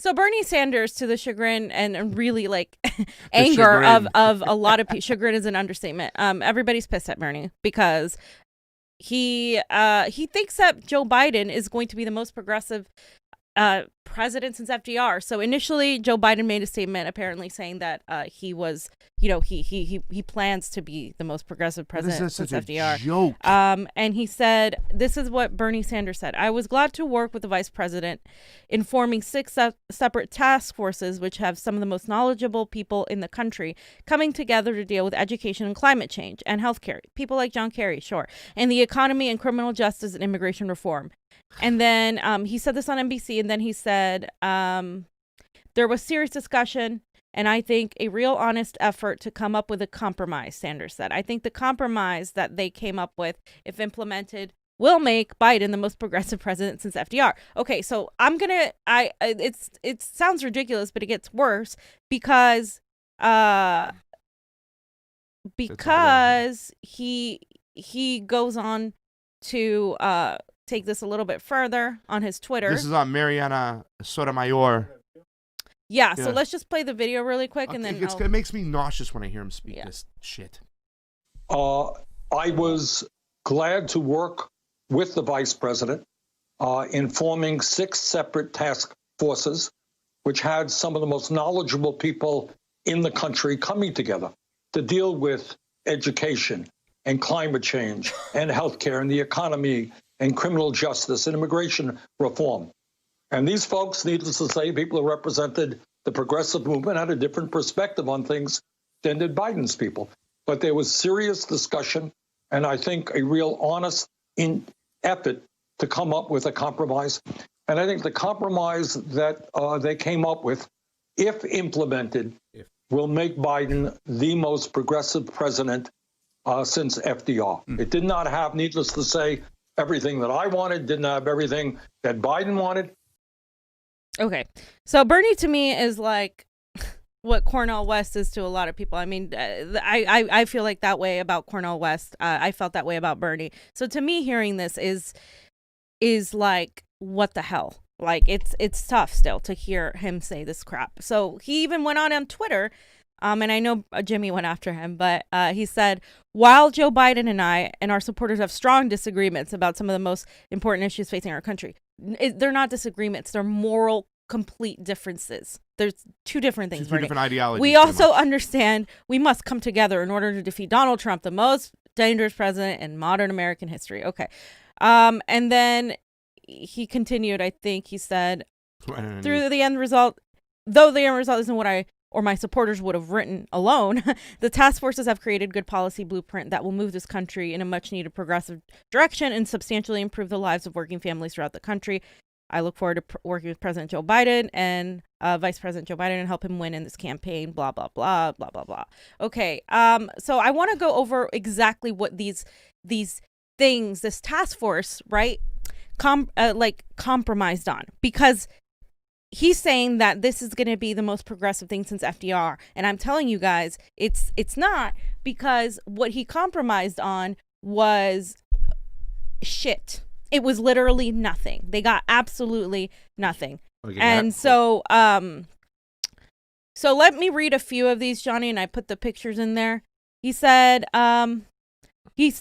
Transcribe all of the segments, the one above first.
So Bernie Sanders, to the chagrin and really like anger of a lot of people, chagrin is an understatement. Everybody's pissed at Bernie because he thinks that Joe Biden is going to be the most progressive president since FDR. So initially, Joe Biden made a statement apparently saying that he was, he plans to be the most progressive president since FDR. Joke. And he said, this is what Bernie Sanders said: "I was glad to work with the vice president in forming 6 separate task forces, which have some of the most knowledgeable people in the country coming together to deal with education and climate change and healthcare. People like John Kerry, sure, and the economy and criminal justice and immigration reform." And then he said this on NBC, and then he said, there was serious discussion, and I think a real honest effort to come up with a compromise, Sanders said. "I think the compromise that they came up with, if implemented, will make Biden the most progressive president since FDR." Okay, so it sounds ridiculous, but it gets worse because he goes on to take this a little bit further on his Twitter. This is on Mariana Sotomayor. Yeah, so let's just play the video really quick, and then it makes me nauseous when I hear him speak this shit. I was glad to work with the vice president in forming 6 separate task forces, which had some of the most knowledgeable people in the country coming together to deal with education and climate change and healthcare and the economy and criminal justice and immigration reform. And these folks, needless to say, people who represented the progressive movement had a different perspective on things than did Biden's people. But there was serious discussion, and I think a real honest effort to come up with a compromise. And I think the compromise that they came up with, if implemented, will make Biden the most progressive president since FDR. It did not have, needless to say, everything that I wanted, didn't have everything that Biden wanted. Okay. So Bernie to me is like what Cornel West is to a lot of people. I mean, I feel like that way about Cornel West. I felt that way about Bernie. So to me, hearing this is like, what the hell? Like, it's tough still to hear him say this crap. So he even went on Twitter, and I know Jimmy went after him, but he said, "While Joe Biden and I and our supporters have strong disagreements about some of the most important issues facing our country," they're not disagreements. They're moral, complete differences. There's 2 different things. 2 different ideologies. We also understand we must come together in order to defeat Donald Trump, the most dangerous president in modern American history. Okay. And then he continued, I think he said, through the end result, though the end result isn't what I or my supporters would have written alone, the task forces have created good policy blueprint that will move this country in a much needed progressive direction and substantially improve the lives of working families throughout the country. I look forward to working with President Joe Biden and Vice President Joe Biden and help him win in this campaign, blah, blah, blah, blah, blah, blah. Okay. So I want to go over exactly what these things, this task force, right, compromised on, because he's saying that this is going to be the most progressive thing since FDR. And I'm telling you guys, it's not, because what he compromised on was shit. It was literally nothing. They got absolutely nothing. Okay, and so let me read a few of these, Johnny, and I put the pictures in there. He said,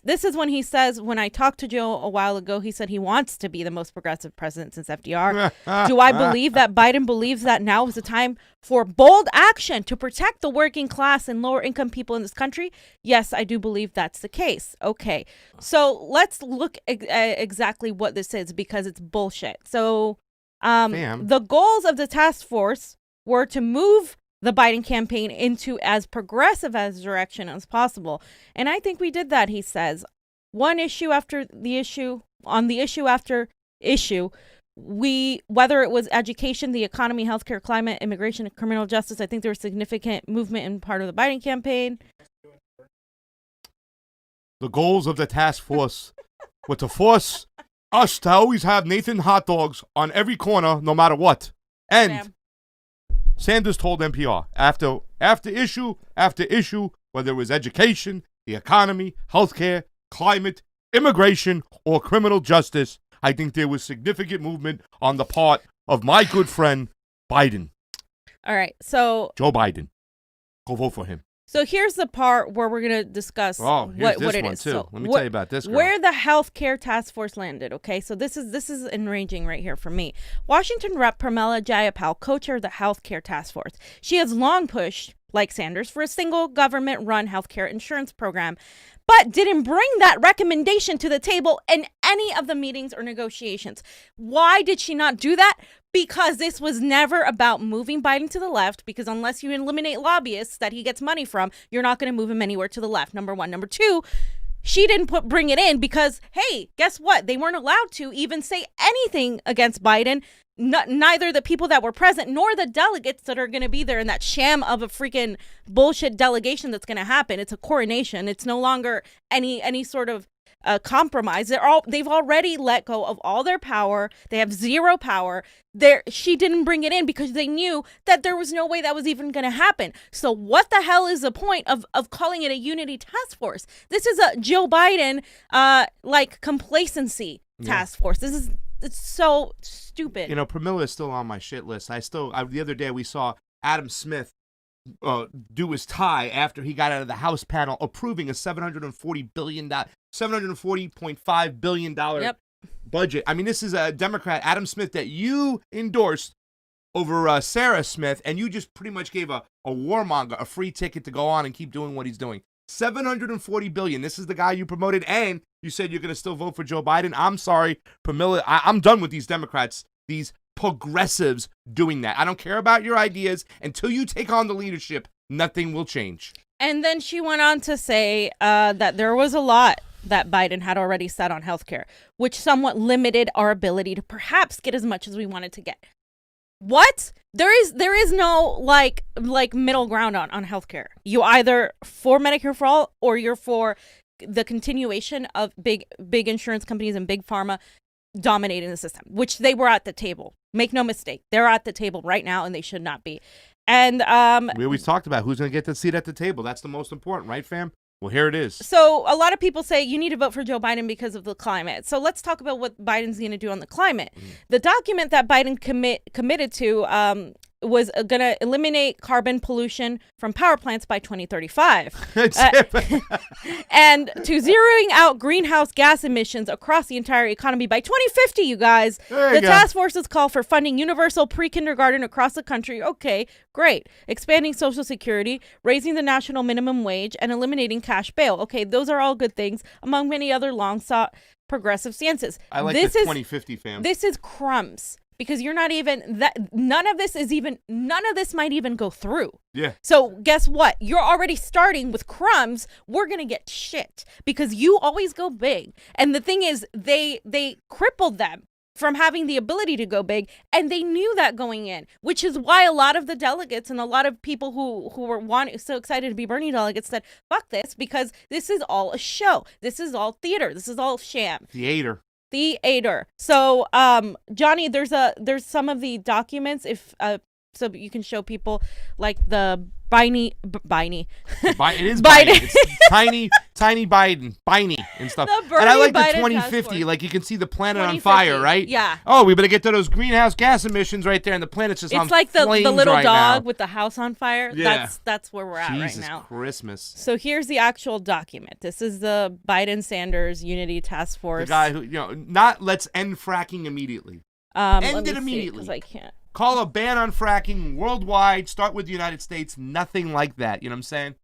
this is when he says, when I talked to Joe a while ago, he said he wants to be the most progressive president since FDR. Do I believe that Biden believes that now is the time for bold action to protect the working class and lower income people in this country? Yes, I do believe that's the case. Okay, so let's look at exactly what this is, because it's bullshit. So the goals of the task force were to move the Biden campaign into as progressive as direction as possible. And I think we did that, he says. One issue after the issue, on the issue after issue, whether it was education, the economy, healthcare, climate, immigration, and criminal justice, I think there was significant movement in part of the Biden campaign. The goals of the task force were to force us to always have Nathan hot dogs on every corner, no matter what. And Sanders told NPR, after issue after issue, whether it was education, the economy, healthcare, climate, immigration, or criminal justice, I think there was significant movement on the part of my good friend, Biden. All right. So Joe Biden. Go vote for him. So here's the part where we're going to discuss what it is. Too. So Let me tell you about this girl. Where the healthcare task force landed, okay? So this is enraging right here for me. Washington Rep. Pramila Jayapal co-chaired the healthcare task force. She has long pushed, like Sanders, for a single government-run healthcare insurance program, but didn't bring that recommendation to the table in any of the meetings or negotiations. Why did she not do that? Because this was never about moving Biden to the left, because unless you eliminate lobbyists that he gets money from, you're not going to move him anywhere to the left, number one. Number two, she didn't bring it in because, hey, guess what? They weren't allowed to even say anything against Biden. Neither the people that were present nor the delegates that are going to be there in that sham of a freaking bullshit delegation that's going to happen. It's a coronation. It's no longer any sort of compromise. They've already let go of all their power. They have zero power. She didn't bring it in because they knew that there was no way that was even going to happen. So what the hell is the point of calling it a unity task force? This is a Joe Biden like complacency task force. It's so stupid. You know, Pramila is still on my shit list. The other day we saw Adam Smith do his tie after he got out of the House panel approving a $740.5 billion budget. I mean, this is a Democrat, Adam Smith, that you endorsed over Sarah Smith, and you just pretty much gave a warmonger a free ticket to go on and keep doing what he's doing. $740 billion. This is the guy you promoted, and you said you're going to still vote for Joe Biden. I'm sorry, Pramila. I'm done with these Democrats, these progressives doing that. I don't care about your ideas. Until you take on the leadership, nothing will change. And then she went on to say that there was a lot that Biden had already said on healthcare, which somewhat limited our ability to perhaps get as much as we wanted to get. What? There is no like middle ground on healthcare. You either for Medicare for all or you're for the continuation of big insurance companies and big pharma dominating the system, which they were at the table. Make no mistake. They're at the table right now and they should not be. And we always talked about who's going to get the seat at the table. That's the most important, right, fam? Well, here it is. So a lot of people say you need to vote for Joe Biden because of the climate. So let's talk about what Biden's going to do on the climate. The document that Biden committed to was going to eliminate carbon pollution from power plants by 2035. And to zeroing out greenhouse gas emissions across the entire economy by 2050, you guys. The task forces call for funding universal pre-kindergarten across the country. Okay, great. Expanding Social Security, raising the national minimum wage, and eliminating cash bail. Okay, those are all good things, among many other long-sought progressive stances. I like the 2050, fam. This is crumbs. Because you're not even that. None of this might even go through. Yeah. So guess what? You're already starting with crumbs. We're gonna get shit because you always go big. And the thing is, they crippled them from having the ability to go big, and they knew that going in, which is why a lot of the delegates and a lot of people who were so excited to be Bernie delegates said, "Fuck this," because this is all a show. This is all theater. This is all sham. Theater. So, Jonny, there's some of the documents so you can show people like the It is Biden. It's tiny Biden and stuff. And I like the 2050. Like you can see the planet on fire, right? Yeah. Oh, we better get to those greenhouse gas emissions right there, and the planet's just on flames. It's like the little right dog now. with the house on fire. Yeah. That's where we're at right now. Jesus Christmas. So here's the actual document. This is the Biden-Sanders Unity Task Force. The guy who, not let's end fracking immediately. End it immediately. Because I can't. Call a ban on fracking worldwide. Start with the United States. Nothing like that. You know what I'm saying?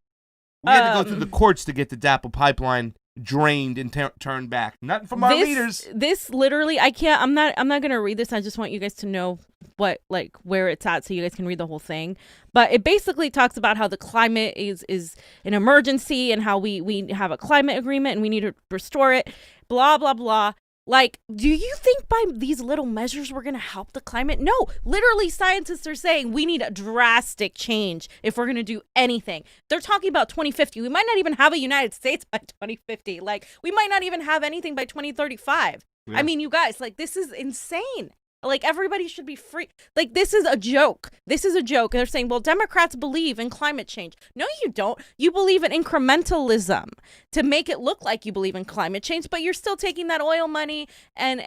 We had to go through the courts to get the DAPL pipeline drained and turned back. Nothing from our leaders. This literally, I can't. I'm not gonna read this. I just want you guys to know where it's at, so you guys can read the whole thing. But it basically talks about how the climate is an emergency and how we have a climate agreement and we need to restore it. Blah blah blah. Like, do you think by these little measures we're going to help the climate? No, literally scientists are saying we need a drastic change if we're going to do anything. They're talking about 2050. We might not even have a United States by 2050. Like, we might not even have anything by 2035. Yeah. I mean, you guys, like, this is insane. Like, everybody should be free. Like, this is a joke. This is a joke. They're saying, well, Democrats believe in climate change. No, you don't. You believe in incrementalism to make it look like you believe in climate change, but you're still taking that oil money and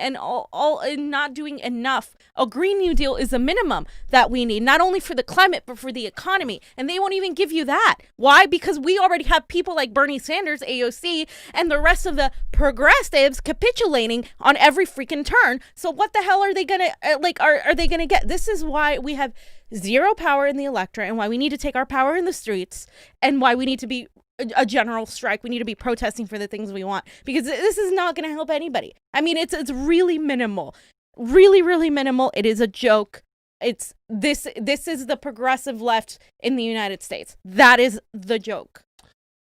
not doing enough. A Green New Deal is a minimum that we need, not only for the climate, but for the economy. And they won't even give you that. Why? Because we already have people like Bernie Sanders, AOC, and the rest of the progressives capitulating on every freaking turn. So what the hell are they going to, are they going to get? This is why we have zero power in the electorate and why we need to take our power in the streets and why we need to be a general strike. We need to be protesting for the things we want, because this is not going to help anybody. I mean, it's really minimal, really, really minimal. It is a joke. It's this is the progressive left in the United States. That is the joke.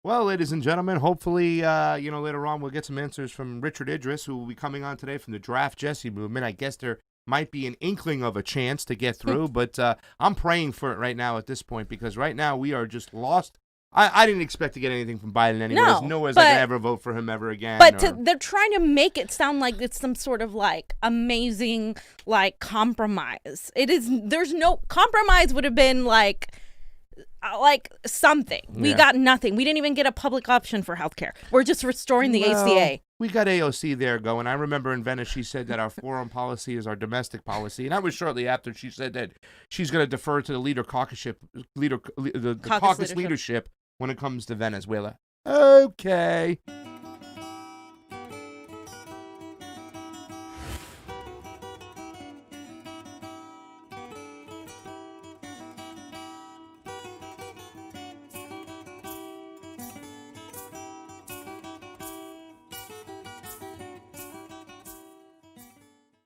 Well, ladies and gentlemen, hopefully, later on we'll get some answers from Richard Idris, who will be coming on today from the Draft Jesse movement. I guess there might be an inkling of a chance to get through, but I'm praying for it right now at this point, because right now we are just lost. I didn't expect to get anything from Biden anyways. No way I can ever vote for him ever again. But they're trying to make it sound like it's some sort of like amazing like compromise. It is. There's no compromise. Would have been like something. We got nothing. We didn't even get a public option for healthcare. We're just restoring the ACA. We got AOC there going. I remember in Venice she said that our foreign policy is our domestic policy, and that was shortly after she said that she's going to defer to the caucus leadership when it comes to Venezuela. Okay.